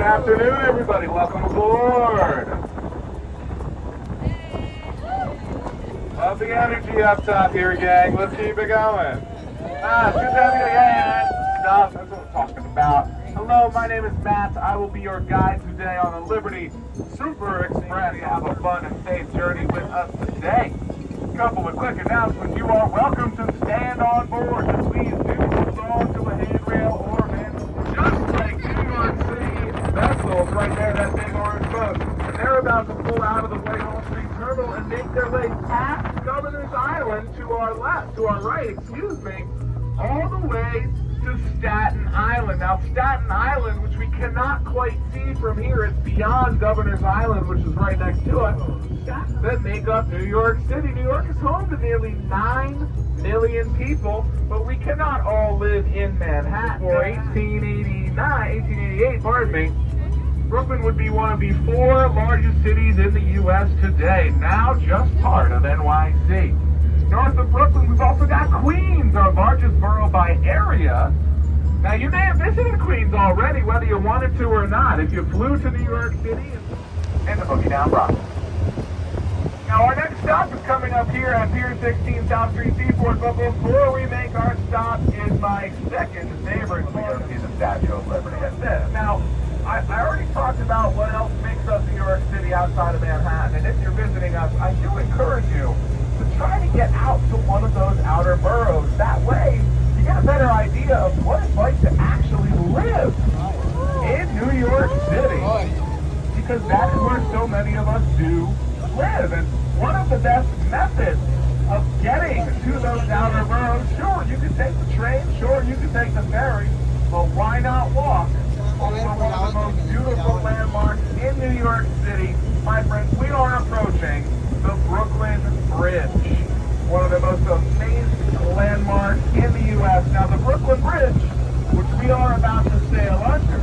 afternoon, everybody. Welcome aboard. Love the energy up top here, gang. Let's keep it going. It's good to have you. Yeah, stuff. That's what we're talking about. Hello, my name is Matt. I will be your guide today on the Liberty Super Express. Have a fun and safe journey with us today. A couple of quick announcements. You are welcome to stand on board, and please do hold on to a handrail or man, just like New York City vessels right there, that big orange boat. And they're about to pull out of the Whitehall Street Terminal and make their way past Governor's Island to our left, to our right, excuse me, all the way to Staten Island. Now, Staten Island, which we cannot quite see from here, is beyond Governor's Island, which is right next to us, that make up New York City. New York is home to nearly 9 million people, but we cannot all live in Manhattan. For 1888, pardon me, Brooklyn would be one of the 4 largest cities in the U.S. today, now just part of NYC. North of Brooklyn, we've also got Queens, our largest borough by area. Now, you may have visited Queens already, whether you wanted to or not, if you flew to New York City and the Boogie Down Bronx. Now, our next stop is coming up here at Pier 16, South Street Seaport, but before we make our stop is my second favorite to go see the Statue of Liberty. That's it. Now, I already talked about what else makes up New York City outside of Manhattan, and if you're visiting us, I do encourage you to try to get out to one of those outer boroughs. That way, you get a better idea of what it's like to actually live in New York City, because that is where so many of us do live. And one of the best methods of getting to those outer boroughs, sure, you can take the train, sure, you can take the ferry, but why not walk over one of the most beautiful landmarks in New York City? My friends, we are approaching the Brooklyn Bridge, one of the most amazing landmarks in the U.S. Now, the Brooklyn Bridge, which we are about to sail under,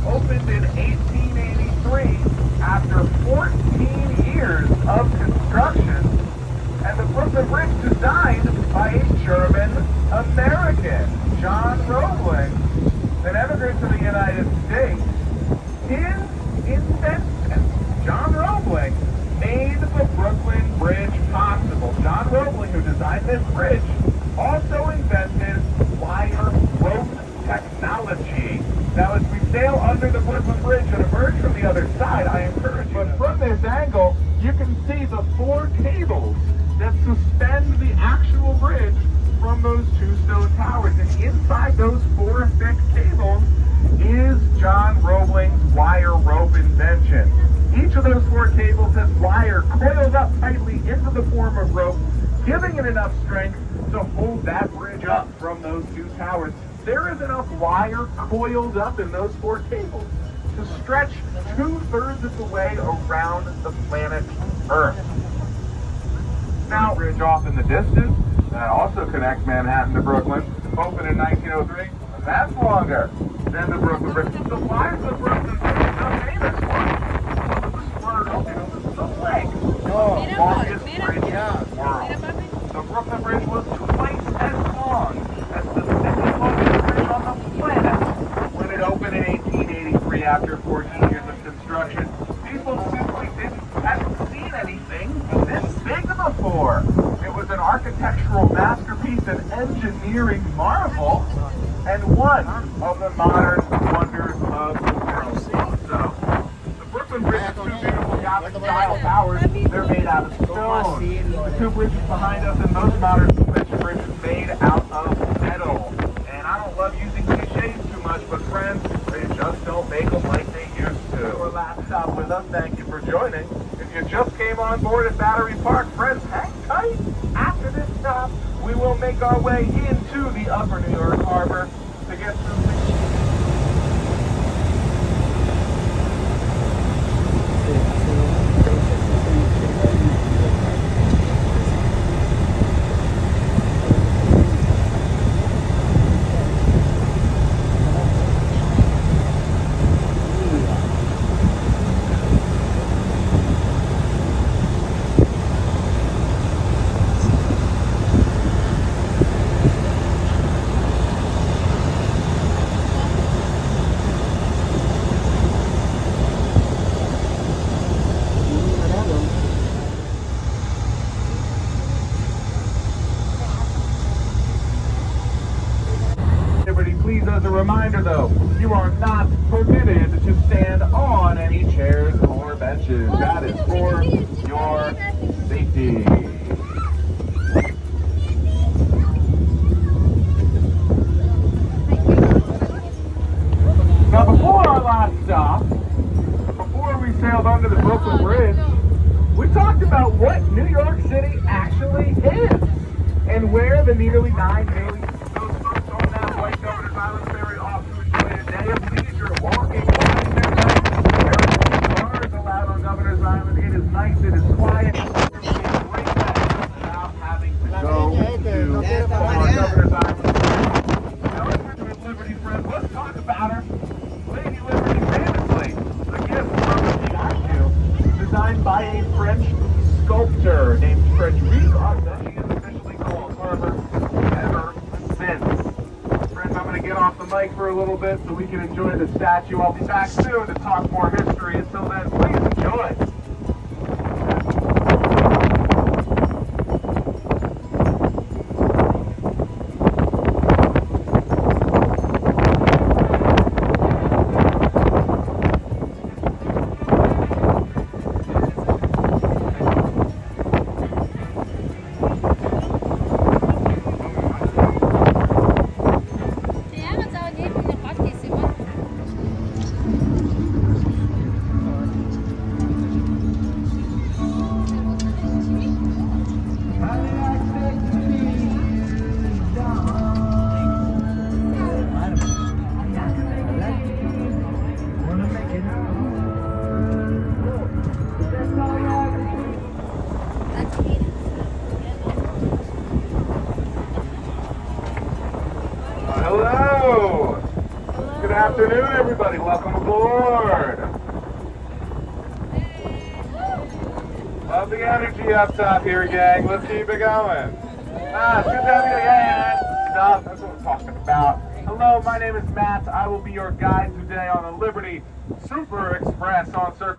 opened in 1883 after 14 years of construction, and the Brooklyn Bridge designed by a German-American, John Roebling, an immigrant to the United States. His invention, John Roebling, made the Brooklyn Bridge possible. John Roebling, who designed this bridge, also invented wire rope technology. Now, as we sail under the Brooklyn Bridge and emerge from the other side, I encourage you, but from this angle, you can see the 4 cables that suspend the actual bridge from those 2 stone towers. And inside those 4 thick cables is John Roebling's wire rope invention. Each of those 4 cables has wire coiled up tightly into the form of rope, giving it enough strength to hold that bridge up from those 2 towers. There is enough wire coiled up in those 4 cables to stretch 2/3 of the way around the planet Earth. Now, bridge off in the distance that also connects Manhattan to Brooklyn, opened in 1903. That's longer than the Brooklyn Bridge. So why is the Brooklyn Bridge the famous one? The lake. Longest bridge in the world. The Brooklyn Bridge was twice as long as the second longest bridge on the planet when it opened in 1883 after 14 years of construction. People simply hadn't seen anything this big before. It was an architectural masterpiece, an engineering marvel, and one of the modern wonders of the world. So, the Brooklyn Bridge has 2 beautiful Gothic-style towers. They're made out of stone. The 2 bridges behind us and most modern bridges made out of metal. And I don't love using cliches too much, but friends, they just don't make them like they used to. Our last stop with us, thank you for joining. If you just came on board at Battery Park, friends, hang tight. After this stop, we will make our way into the upper New York Harbor to get through. you are not permitted to stand on any chairs or benches. That is for your safety. Now, before our last stop, before we sailed under the Brooklyn Bridge, we talked about what New York City actually is and where the nearly 9 million those folks on that white Governor's Island ferry off to enjoy a day of leisure, walking, winding their bikes. There are no cars allowed on Governor's Island. It is nice, it is quiet. Great without having to go to Governor's Island. Now, if we're doing Liberty Friends, let's talk about her. Lady Liberty, famously, the gift from the statue designed by a French sculptor named Frederic Arthur. She is officially called Harbor ever since. Friends, I'm going to get off the mic for a little bit so we can enjoy the statue. I'll be back soon to talk more history. Until then, please enjoy. Hello! Good afternoon, everybody. Welcome aboard. Love the energy up top here, gang. Let's keep it going. It's good to have you again. Stuff. That's what we're talking about. Hello, my name is Matt. I will be your guide today on the Liberty Super Express on Circle.